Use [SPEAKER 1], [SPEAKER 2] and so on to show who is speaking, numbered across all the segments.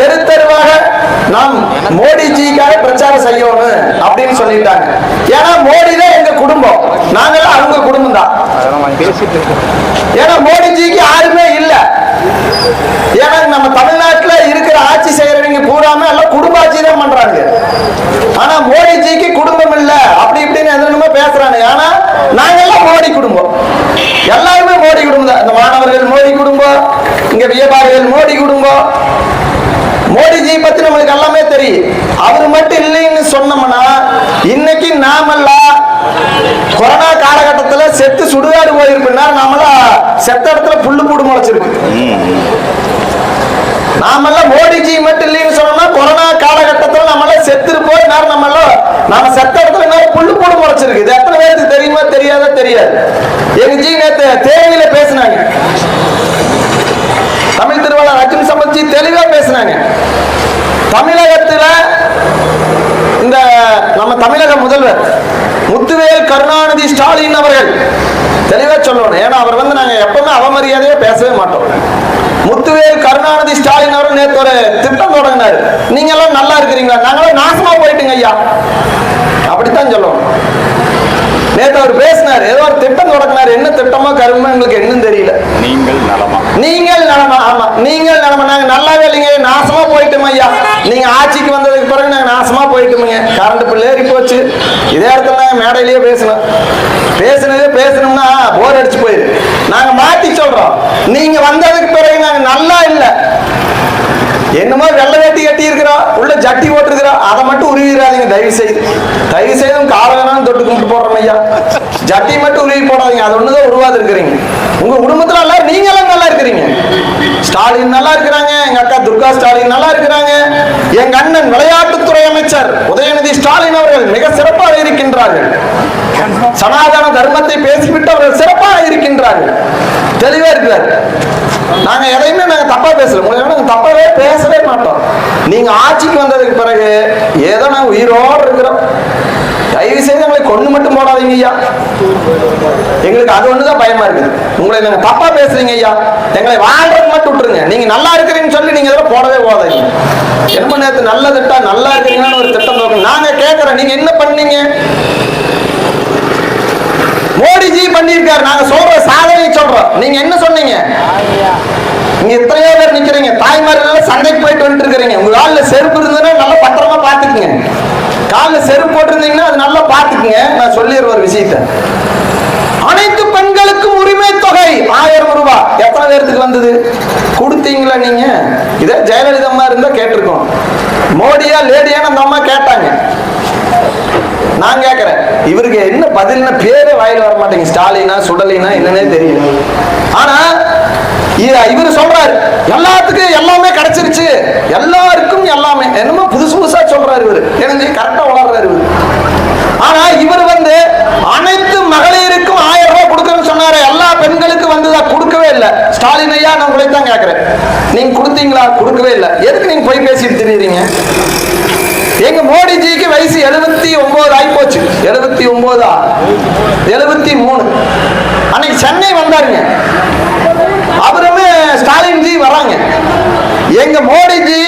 [SPEAKER 1] தெரு தெருவாக நாம் மோடிஜிக்காக பிரச்சாரம் செய்யணும் அப்படின்னு சொல்லிட்டாங்க. ஏன்னா மோடி தான் எங்க குடும்பம், நாங்களாம் அவங்க குடும்பம் தான். ஏன்னா மோடிஜிக்கு யாருமே இல்ல. ஏன்னா நம்ம தமிழ்நாட்டில் இருக்கிற ஆட்சி செய்யறவங்க பூராம எல்லாம் குடும்ப ஆட்சி தான் பண்றாங்க. ஆனா மோடிஜிக்கு குடும்பம் இல்ல அப்படி இப்படின்னு எதுவுமே பேசுறாங்க. ஆனா நாங்கெல்லாம் மோடி குடும்பம், எல்லாருமே மோடி குடும்பம் தான். இந்த மாணவர்கள் மோடி குடும்பம், இங்க வியாபாரிகள் மோடி குடும்பம். மோடிஜி பத்தி நம்மளுக்கு எல்லாமே தெரியும். அவர் மட்டும் இல்லைன்னு சொன்னோம்னா இன்னைக்கு நாமெல்லாம் கொரோனா காலகட்டத்தில் செத்து சுடுகாடு போயிருப்பா, நாமெல்லாம் செத்த இடத்துல புல்லு பூடு முளைச்சிருக்கு. நாமெல்லாம் மோடிஜி மட்டும் இல்லைன்னு சொன்னோம்னா கொரோனா காலகட்டத்தில் நம்மளாம் செத்துருப்போம். நம்ம செத்த இடத்துல புல்லு பூடு முளைச்சிருக்கு. இது எத்தனை பேருக்கு தெரியுமா தெரியாத தெரியாது. எங்க ஜி நேத்து தேவையில பேசினாங்க, தமிழ் திருவாளர் அர்ஜுன் சம்பத்ஜி தெளிவா பேசினாங்க. தமிழகத்துல இந்த நம்ம தமிழக முதல்வர் முத்துவேல் கருணாநிதி ஸ்டாலின் அவர்கள் தெளிவா சொல்லணும். ஏன்னா அவர் நாங்க எப்பவுமே அவமரியாதையா பேசவே மாட்டோம். முத்துவேல் கருணாநிதி ஸ்டாலின் அவர்கள் நேற்று ஒரு திட்டம் தொடங்கினாரு. நீங்க எல்லாம் நல்லா இருக்கிறீங்களா? நாங்களும் நாசமா போயிட்டுங்க ஐயா, அப்படித்தான் சொல்லணும். நேற்று அவர் பேசினார், ஏதோ ஒரு திட்டம் தொடங்கினார். என்ன திட்டமா கருமா எங்களுக்கு என்னன்னு தெரியல. நீங்கள் நலமா? ஆமா, நீங்கள் நலமா. நாங்க நல்லாவே இல்லைங்க, நாசமா போயிட்டோம் ஐயா. நீங்க ஆட்சிக்கு வந்ததுக்கு பிறகு நாங்க நாசமா போயிட்டோமுங்க. கரண்ட் பில் ஏறி போச்சு. இதே இடத்துல நாங்க மேடையிலேயே பேசணும்னா போர் அடிச்சு போயிரு. நாங்க மாத்தி சொல்றோம், நீங்க வந்ததுக்கு பிறகு நாங்க நல்லா இல்லை. என்னமோ வெள்ளை வேட்டி கட்டி இருக்கிறோம், உள்ள ஜட்டி போட்டுருக்கிறோம், அதை மட்டும் உருவிடாதீங்க தயவு செய்து கால வேணாலும் தொட்டு கும்பிட்டு போடுறோம் ஐயா. ஜட்டி மட்டும் உருவி போடாதீங்க, அது ஒண்ணுதான் உருவாது இருக்கிறீங்க. உங்க குடும்பத்துல எல்லாம் நீங்க எல்லாம் நல்லா இருக்கிறீங்க. ஸ்டாலின் நல்லா இருக்கிறாங்க, எங்க அக்கா துர்கா ஸ்டாலின் நல்லா இருக்கிறாங்க, எங்க அண்ணன் விளையாட்டுத்துறை அமைச்சர் உதயநிதி ஸ்டாலின் அவர்கள் மிக சிறப்பாக இருக்கின்றார்கள். சனாதன தர்மத்தை பேசிவிட்டு அவர்கள் சிறப்பாக இருக்கின்றார்கள், தெளிவா இருக்கிறார். நாங்க எதையுமே தப்பா பேசல, தப்பாவே பேசவே மாட்டோம். நீங்க ஆட்சிக்கு வந்ததுக்கு பிறகு ஏதோ நாங்க உயிரோடு இருக்கிறோம். தயவு செய்து எங்களை கொண்டு மட்டும் போடாதீங்க ஐயா. எங்களுக்கு அது ஒண்ணுதான் பயமா இருக்குது. உங்களை நாங்க தப்பா பேசுறீங்க ஐயா, எங்களை வாழ்றது மட்டும் விட்டுருங்க. நீங்க நல்லா இருக்கிறீங்கன்னு சொல்லி நீங்க இதெல்லாம் போடவே போதாதீங்க. என்ன நேரத்து நல்ல திட்டம், நல்லா இருக்கிறீங்கன்னு ஒரு திட்டம் நோக்கம் நாங்க கேட்கிறோம். நீங்க என்ன பண்ணீங்க? மோடிஜி பண்ணியிருக்காரு, நாங்க சொல்ற சாதனை சொல்றோம். நீங்க என்ன சொன்னீங்க? இங்க எத்தனையோ பேர் நிக்கிறீங்க, தாய்மார்கள் சண்டைக்கு போயிட்டு வந்துட்டு இருக்கிறீங்க. உங்க காலில் செருப்பு இருந்ததுன்னா நல்லா பத்திரமா பாத்துக்குங்க. காலில் செருப்பு போட்டிருந்தீங்கன்னா அது நல்லா பாத்துக்குங்க. நான் சொல்லிடுற ஒரு விஷயத்த, அனைத்து பெண்களுக்கும் உரிமை தொகை 1000 ரூபாய் எத்தனை பேருக்கு வந்தது? கொடுத்தீங்களா நீங்க? இதே ஜெயலலிதா அம்மா இருந்தா கேட்டிருக்கோம். மோடியா லேடியான அந்த அம்மா கேட்டாங்க. நான் கேட்கிறேன், இவருக்கு என்ன பதில்னா பேரே வாயில வர மாட்டேங்க. ஸ்டாலினா சுடலினா என்னன்னே தெரியல. ஆனா இவரு சொல்றாரு எல்லாத்துக்கும் எல்லாமே கிடைச்சிருச்சு, எல்லாருக்கும் எல்லாமே. என்னமோ புதுசா சொல்றாரு இவரு. எனக்கு கரெக்டா வளர்றாரு இவரு. ஆனா இவர் அனைத்து மகளிருக்கும் 1000 ரூபாய் கொடுக்கணும்னு சொன்னாரு. எல்லா பெண்களுக்கும் வந்ததா? கொடுக்கவே இல்லை. ஸ்டாலின் ஐயா, நான் உங்களை தான் கேட்கிறேன், நீங்க கொடுத்தீங்களா? கொடுக்கவே இல்லை. எதுக்கு நீங்க போய் பேசிட்டு தெரியுறீங்க? எங்க மோடிஜிக்கு வயசு 79 ஆகி போச்சு. 79 73. அன்னைக்கு சென்னை வந்தாருங்க. அவருமே ஸ்டாலின் ஜி வராங்க. எங்க மோடிஜி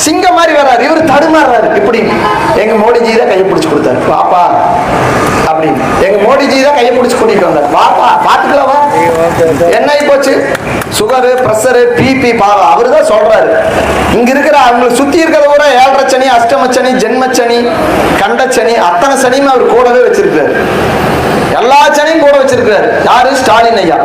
[SPEAKER 1] சிங்கம் மாதிரி வர்றாரு, இவர் தடுமாறாரு. இப்படி எங்க மோடிஜி தான் கையை பிடிச்சு கொடுத்தாரு, பாப்பா அப்படின்னு. எங்க மோடிஜி தான் கையை பிடிச்சு கூட்டிட்டு வந்தார், பாப்பா பாத்துக்கலாமா? என்ன ஆகி போச்சு? Sugar, pressure, BP. பாவா அவரு தான் சொல்றாரு. இங்க இருக்கிற அவங்களை சுத்தி இருக்கிறத கூட 7.5 சனி, அஷ்டமச்சனி, ஜென்மச்சனி, கண்டச்சனி, அத்தனை சனியும் அவர் கூடவே வச்சிருக்காரு. எல்லா சனியும் கூட வச்சிருக்காரு. யாரு? ஸ்டாலின் ஐயா.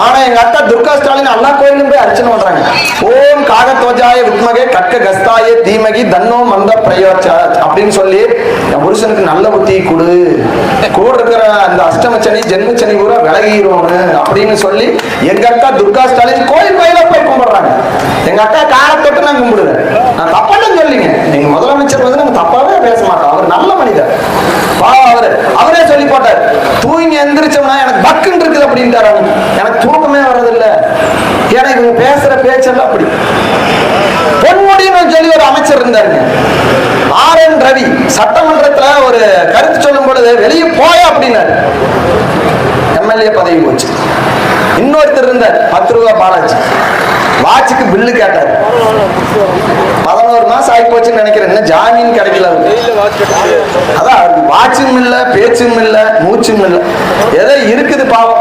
[SPEAKER 1] ஆனா எங்க அக்கா துர்கா ஸ்டாலின் எல்லா கோயிலும் போய் அர்ச்சனை பண்றாங்க. ஓம் காகத்வஜாய வித்மகே கட்க கஸ்தாய தீமகி தன்னோ மந்த பிரயோஜ அப்படின்னு சொல்லி என் புருஷனுக்கு நல்ல புத்தி கொடு, கூட இருக்கிற அந்த அஷ்டமச்சனி ஜென்மச்சனி கூட விலகிரும் அப்படின்னு சொல்லி எங்க அக்கா துர்கா ஸ்டாலின் கோயில் கோயில போய் கும்பிடுறாங்க. எங்க அக்கா காலத்தொட்டு நான் கும்பிடுறேன். நான் தப்பான்னு சொல்லிங்க, எங்க முதலமைச்சர் நாங்க தப்பாவே பேச மாட்டோம். அவர் நல்ல மனிதர். அவரே சொல்லி போட்டார், தூங்கி எந்திரிச்சோம்னா எனக்கு பக்குன்னு இருக்குது அப்படின்ட்டாரு. எனக்கு தூக்கமே வர்றதில்லை, ஏன்னா இவங்க பேசுற பேச்செல்லாம் அப்படி. பொன்முடின்னு சொல்லி ஒரு அமைச்சர் இருந்தாருங்க, RN ரவி. சட்டமன்றத்துல ஒரு கருத்து சொல்லும் பொழுது வெளியே போயா அப்படின்னாரு. MLA பதவி போச்சு. இன்னொருத்தர் இருந்தார் 10 ரூபாய் பாலாஜி, வாட்சுக்கு பில்லு கேட்டார். 11 ஆகி போச்சுன்னு நினைக்கிறேன். என்ன ஜாமீன் கிடைக்கல. அதான் அவருக்கு வாட்சும் இல்ல, பேச்சும் இல்ல, மூச்சும் இல்ல, ஏதோ இருக்குது பாவம்.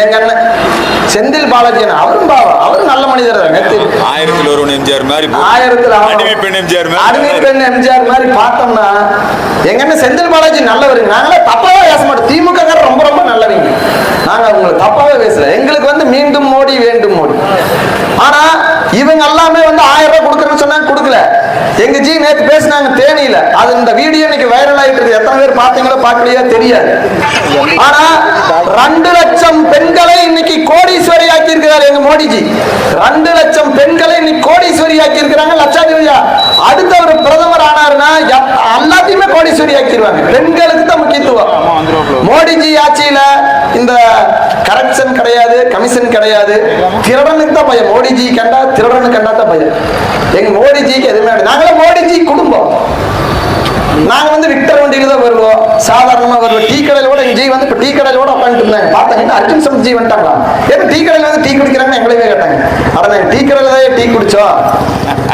[SPEAKER 1] எங்க அண்ணன் செந்தில் பாலாஜி அவரும் பாவம், அவரும் நல்ல மனிதர் தான்.
[SPEAKER 2] ஆயிரத்தில் ஒரு எம்ஜிஆர் மாதிரி,
[SPEAKER 1] அடிமை பெண் எம்ஜிஆர் மாதிரி பார்த்தோம்னா எங்க அண்ணன் செந்தில் பாலாஜி நல்லவருங்க. நாங்களே தப்பாவே பேச மாட்டோம். திமுக ரொம்ப ரொம்ப நல்லவங்க. நாங்க உங்களுக்கு தப்பாவே பேசல. எங்களுக்கு வந்து மீண்டும் மோடி வேண்டும் மோடி. ஆனா இவங்க எல்லாமே வந்து 1000 ரூபாய் கொடுக்கறேன்னு சொன்னாங்க, கொடுக்கல. எங்க ஜி நேற்று பேசினாங்க தேனியில, அது இந்த வீடியோ இன்னைக்கு வைரல் ஆயிட்டு இருக்கு. எத்தனை பேர் பாத்தீங்களோ பார்க்கலையா தெரியாது. ஆனா 2 லட்சம் பெண்களை இன்னைக்கு கோடீஸ்வரி ஆக்கி இருக்கிறார் எங்க மோடிஜி. 2 லட்சம் பெண்களை இன்னைக்கு கோடீஸ்வரி ஆக்கி இருக்கிறாங்க. லட்சாதிபதியா அடுத்த ஒரு பிரதமர் ஆனாருன்னா எல்லாத்தையுமே கோடீஸ்வரி ஆக்கிடுவாங்க. பெண்களுக்கு தான் முக்கியத்துவம். மோடிஜி ஆட்சியில இந்த கரப்ஷன் கிடையாது, கமிஷன் கிடையாது. திருடனுக்கு தான் பயம். மோடிஜி கண்டா திருடனுக்கு கண்டா தான் பயம். எங்க மோடிஜிக்கு எதுவுமே. நாங்களே மோடிஜி குடும்பம். நாங்க வந்து விக்டர் வண்டியில தான் வருவோம், சாதாரணமா வருவோம். டீ கடையில கூட எங்க ஜி வந்து இப்ப டீ கடையில கூட உட்காந்துட்டு இருந்தாங்க. பார்த்தாங்க அர்ஜுன் சம் ஜி வந்துட்டாங்களா, ஏன்னா டீ கடையில வந்து டீ குடிக்கிறாங்கன்னு எங்களவே கேட்டாங்க. ஆனா நாங்க டீ கடையில தான் டீ குடிச்சோம்.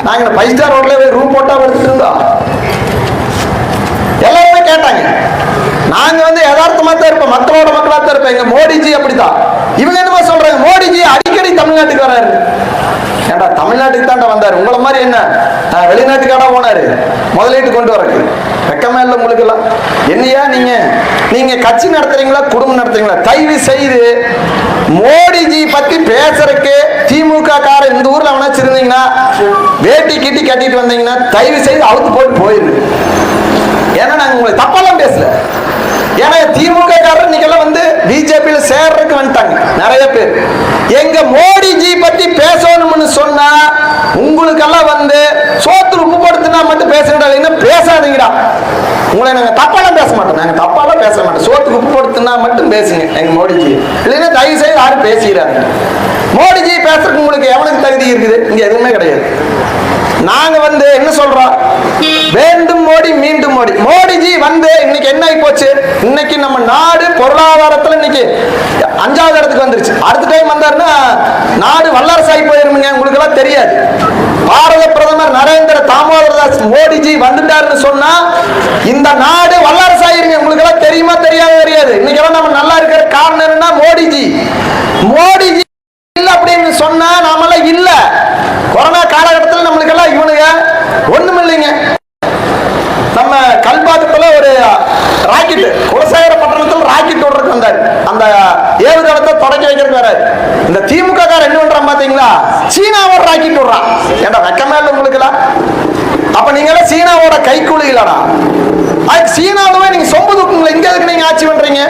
[SPEAKER 1] நாங்க 5 ஸ்டார் ரோட்ல போய் ரூம் போட்டா எடுத்துட்டு இருந்தோம். எல்லாருமே கேட்டாங்க. நாங்க வந்து யதார்த்தமா தான் இருப்போம், மக்களோட மக்களா தான் இருப்போம். எங்க மோடிஜி அப்படித்தான். இவங்க என்னமா சொல்றாங்க, மோடிஜி அடிக்கடி தமிழ்நாட்டுக்கு வராரு. ஏண்டா தமிழ்நாட்டுக்கு தாண்டா வந்தாரு, உங்களை மாதிரி என்ன வெளிநாட்டுக்காடா போனாரு முதலீட்டு கொண்டு வரக்கு? வெக்கமே இல்லை உங்களுக்கு எல்லாம். என்னையா நீங்க கட்சி நடத்துறீங்களா, குடும்பம் நடத்துறீங்களா? தயவு செய்து மோடிஜி பத்தி பேசுறதுக்கு திமுக கார இந்த ஊர்ல அவனாச்சு இருந்தீங்கன்னா, வேட்டி கிட்டி கட்டிட்டு வந்தீங்கன்னா தயவு செய்து அவுத்து போட்டு போயிரு. ஏன்னா நாங்க உங்களை தப்பாலாம் பேசல. ஏன்னா திமுக காரர் இன்னைக்கெல்லாம் வந்து பிஜேபியில சேர்றதுக்கு வந்துட்டாங்க நிறைய பேர். எங்க மோடிஜி பத்தி பேசணும்னு சொன்னா உங்களுக்கெல்லாம் வந்து சோத்துல உப்பு போடுத்துனா மட்டும் பேசுறீங்க, பேசாதீங்கடா. உங்களை நாங்க தப்பாலாம் பேச மாட்டோம். நாங்க தப்பாலாம் பேச மாட்டோம். சோத்துக்கு உப்பு போடுத்துனா மட்டும் பேசுங்க எங்க மோடிஜி. இல்லைன்னா தயவு செய்து யாரும் பேசுகிறாங்க. மோடிஜி பேசுறதுக்கு உங்களுக்கு எவனுக்கு தகுதி இருக்குது? இங்க எதுவுமே கிடையாது. நாங்க வந்து என்ன சொல்றோம், வேண்டும் மோடி மீண்டும் மோடி. மோடிஜி வந்து இன்னைக்கு என்ன ஆகி போச்சு, இன்னைக்கு நம்ம நாடு பொருளாதாரத்துல இன்னைக்கு 5வது இடத்துக்கு வந்துருச்சு. அடுத்த டைம் வந்தாருன்னா நாடு வல்லரசு ஆகி போயிருமுங்க. உங்களுக்கு எல்லாம் தெரியாது. பாரத பிரதமர் நரேந்திர தாமோதர் தாஸ் மோடிஜி வந்துட்டாருன்னு சொன்னா இந்த நாடு வல்லரசு ஆயிருங்க. உங்களுக்கு எல்லாம் தெரியுமா தெரியாது. இன்னைக்கு எல்லாம் நம்ம நல்லா இருக்கிற காரணம் என்னன்னா மோடிஜி. மோடிஜி இல்ல அப்படின்னு சொன்னா நாமெல்லாம் இல்ல. கொரோனா காலகட்டத்தில் நம்மளுக்கு எல்லாம் இவனுங்க ஒண்ணும் இல்லைங்க. நம்ம கல்பாக்கத்துல ஒரு ராக்கெட், குலசேகர பட்டணத்தில் ராக்கெட் ஓடுறதுக்கு வந்தாரு. அந்த ஏவுதளத்தை தொடக்கி வைக்கிறதுக்கு வராரு. இந்த திமுக காரர் என்ன பண்றான் பாத்தீங்களா, சீனாவோட ராக்கெட் விடுறான். ஏண்டா வெக்கமே இல்லை உங்களுக்கு எல்லாம்? அப்ப நீங்க எல்லாம் சீனாவோட கைக்கூலிகளா? அதுக்கு சீனாவில நீங்க சொம்பு தூக்குங்களா? இங்க எதுக்கு நீங்க ஆட்சி பண்றீங்க?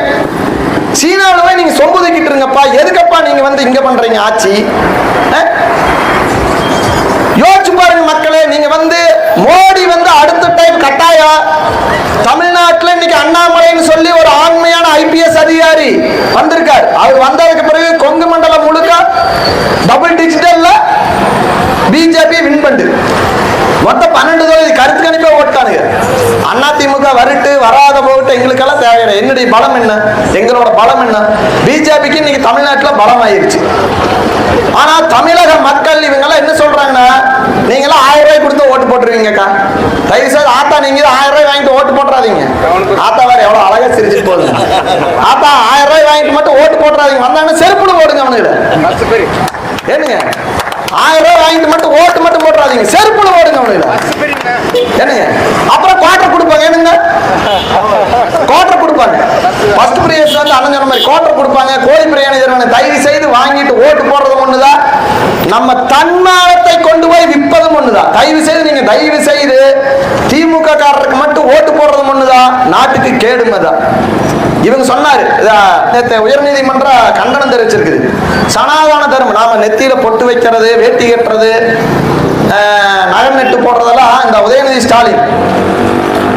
[SPEAKER 1] சீனாவில நீங்க சொம்பு தூக்கிட்டு இருங்கப்பா. எதுக்கப்பா நீங்க வந்து இங்க பண்றீங்க ஆட்சி? யோசிச்சு பாருங்க மக்களே. நீங்க வந்து மோடி வந்து அடுத்த டைம் கட்டாயம் தமிழ்நாட்டில் இன்னைக்கு அண்ணாமலைன்னு சொல்லி ஒரு ஆண்மையான IPS அதிகாரி வந்திருக்காரு. அவர் வந்ததுக்கு பிறகு கொங்கு மண்டலம் முழுக்க டபுள் டிஜிட்டல்ல பிஜேபி வின் பண்ணு. மொத்தம் 12 தொகுதி கருத்து கணிப்பா ஓட்டானுங்க. அதிமுக வரட்டு வராத போட்டு எங்களுக்கெல்லாம் தேவையான என்னுடைய பலம் என்ன, எங்களோட பலம் என்ன? பிஜேபிக்கு இன்னைக்கு தமிழ்நாட்டில் பலம் ஆயிருச்சு. ஆனா தமிழக மக்கள் இவங்க எல்லாம் என்ன சொல்றாங்கன்னா, நீங்க எல்லாம் 1000 ரூபாய் கொடுத்து ஓட்டு போட்டுருவீங்கக்கா. தயவு செய்து ஆத்தா நீங்க 1000 ரூபாய் வாங்கிட்டு ஓட்டு போட்டுறாதீங்க. ஆத்தா வேற எவ்வளவு அழகா சிரிச்சு போகுது. ஆத்தா 1000 ரூபாய் வாங்கிட்டு மட்டும் ஓட்டு போட்டுறாதீங்க. வந்தாங்கன்னா செருப்புல போடுங்க அவனுக்கு. ஏனுங்க 1000 ரூபாய் வாங்கிட்டு மட்டும் ஓட்டு மட்டும் போட்டுறாதீங்க, செருப்புல ஓடுங்க அவனுக்கு. என்னங்க அப்புறம் குவார்டர் கொடுப்பாங்க. என்னங்க குவார்டர் கொடுப்பாங்க. ஃபர்ஸ்ட் பிரைஸ் வந்து அண்ணன் மாதிரி குவார்டர் கொடுப்பாங்க. கோழி பிரியாணி தருவாங்க. தயவு செய்து வாங்கிட்டு ஓட்டு போடுறது ஒண்ணுதான், நம்ம தன்மானத்தை கொண்டு போய் விற்பதும் ஒண்ணுதான். தயவு செய்து திமுக காரருக்கு மட்டும் ஓட்டு போடுறது ஒண்ணுதான், நாட்டுக்கு கேடுமதான். இவங்க சொன்னாரு, உயர்நீதிமன்ற கண்டனம் தெரிவிச்சிருக்குது. சனாதன தர்மம், நாம நெத்தியில பொட்டு வைக்கிறது, வேட்டி கட்டுறது, நகை நெட்டு போடுறதெல்லாம் இந்த உதயநிதி ஸ்டாலின்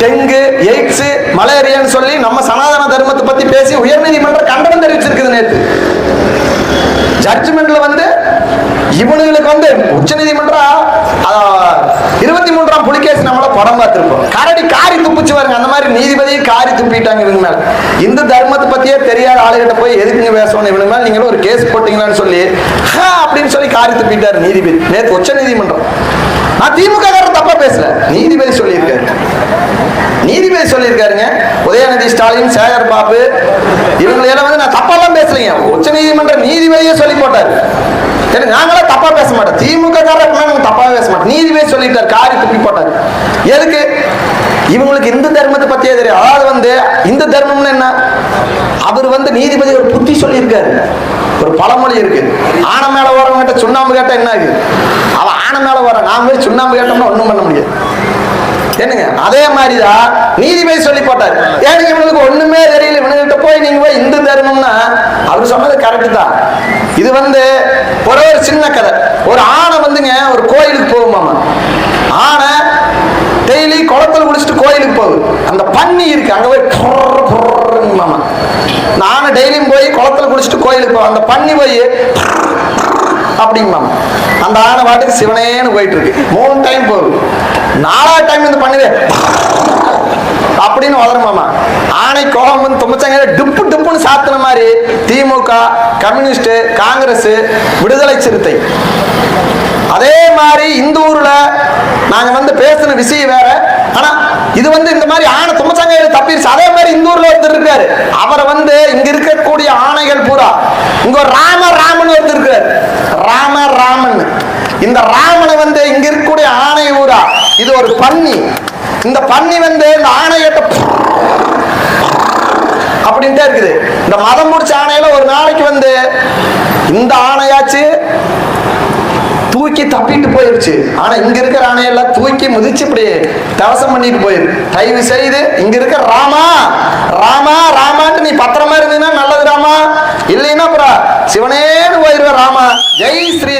[SPEAKER 1] டெங்கு, எய்ட்ஸ், மலேரியான்னு சொல்லி நம்ம சனாதன தர்மத்தை பத்தி பேசி உயர்நீதிமன்ற கண்டனம் தெரிவிச்சிருக்குது. நேற்று ஜட்ஜ்மெண்ட்ல வந்து இவனுங்களுக்கு வந்து உச்ச நீதிமன்றம் 23ஆம் புலிகேஸ் நம்மள படம் பார்த்திருப்போம். கரடி காரி துப்பிச்சு பாருங்க. அந்த மாதிரி நீதிபதியை காரி துப்பிட்டாங்க இவங்க மேல. இந்த தர்மத்தை பத்தியே தெரியாத ஆளுகிட்ட போய் எதுக்குங்க பேசணும் இவங்க மேல, நீங்களும் ஒரு கேஸ் போட்டீங்களான்னு சொல்லி அப்படின்னு சொல்லி காரி துப்பிட்டாரு நீதிபதி நேற்று உச்ச நீதிமன்றம். நான் திமுக காரர் தப்பா பேசல, நீதிபதி சொல்லியிருக்காரு. நீதிபதி சொல்லியிருக்காருங்க. உதயநிதி ஸ்டாலின், சேகர் பாபு இவங்களெல்லாம் வந்து நான் தப்பாலாம் பேசலைங்க. உச்ச நீதிமன்ற நீதிபதியே சொல்லி போட்டாரு. நாங்களாம் தப்பா பேச மாட்டோம், திமுக காரர் தப்பா பேச மாட்டோம். நீதிபதி சொல்லிட்டாரு, காரி துப்பி போட்டாரு. எதுக்கு? இவங்களுக்கு இந்து தர்மத்தை பத்தியே தெரியும். அதாவது வந்து இந்து தர்மம்னு என்ன, அவர் வந்து நீதிபதி ஒரு புத்தி சொல்லியிருக்காரு. ஒரு பழமொழி இருக்கு, ஆனை மேல வரவங்கிட்ட சுண்ணாம்பு கேட்டா என்ன ஆகுது, அவன் ஆனை மேல வர, நாம போய் சுண்ணாம்பு கேட்டோம்னா ஒண்ணும் பண்ண முடியாது. என்னங்க, அதே மாதிரிதான் நீதிபதி சொல்லி போட்டார். ஏனுங்க இவங்களுக்கு ஒண்ணுமே தெரியல, இவனுகிட்ட போய் நீங்க போய் இந்து தர்மம்னா, அவர் சொன்னது கரெக்ட் தான். இது வந்து ஒரு சின்ன கதை. ஒரு ஆனை வந்துங்க ஒரு கோயிலுக்கு போகுமாமா. ஆனை டெய்லி குளத்துல குளிச்சுட்டு கோயிலுக்கு போகுது. அந்த பன்னி இருக்கு, அங்க போய் மாமா. நானும் டெய்லியும் போய் குளத்துல குளிச்சுட்டு கோயிலுக்கு போவேன். அந்த பன்னி போய் அப்படிங்கம்மா. அந்த ஆனை வாட்டுக்கு சிவனேன்னு போயிட்டு இருக்கு. 3 டைம் போகுது. 4வது டைம் இந்த பண்ணுவே அப்படின்னு வளருமாமா. ஆனை கோபம் வந்து தும்பச்சங்க டிப்பு டிப்புன்னு சாத்தின மாதிரி திமுக, கம்யூனிஸ்ட், காங்கிரஸ், விடுதலை சிறுத்தை. அதே மாதிரி இந்த ஊர்ல நாங்க வந்து பேசின விஷயம் வேற. ஆனா இது வந்து இந்த மாதிரி ஆனை தும்பச்சங்கையில தப்பிடுச்சு. அதே மாதிரி இந்த ஊர்ல ஒருத்தர் இருக்காரு. அவரை வந்து இங்க இருக்கக்கூடிய ஆணைகள் பூரா, இங்க ஒரு ராமன் ஒருத்தர் இருக்காரு. ராமன். இந்த ராமனை வந்து இங்க இருக்கக்கூடிய ஆணை ஊரா, இது ஒரு பன்னி. இந்த பன்னி வந்து இந்த ஆணையிட்ட அப்படின்ட்டே இருக்குது. இந்த மதம் முடிச்ச ஆணையில ஒரு நாளைக்கு வந்து இந்த ஆணையாச்சு தூக்கி தப்பிட்டு போயிருச்சு. ஆனா இங்க இருக்கிற ஆணையெல்லாம் தூக்கி மிதிச்சு இப்படி தவசம் பண்ணிட்டு போயிரு. தயவு செய்து இங்க இருக்க ராமான்ட்டு நீ பத்திரமா இருந்தீங்கன்னா நல்லது ராமா, இல்லைன்னா அப்புறம் சிவனேன்னு போயிருவ ராமா. ஜெய் ஸ்ரீ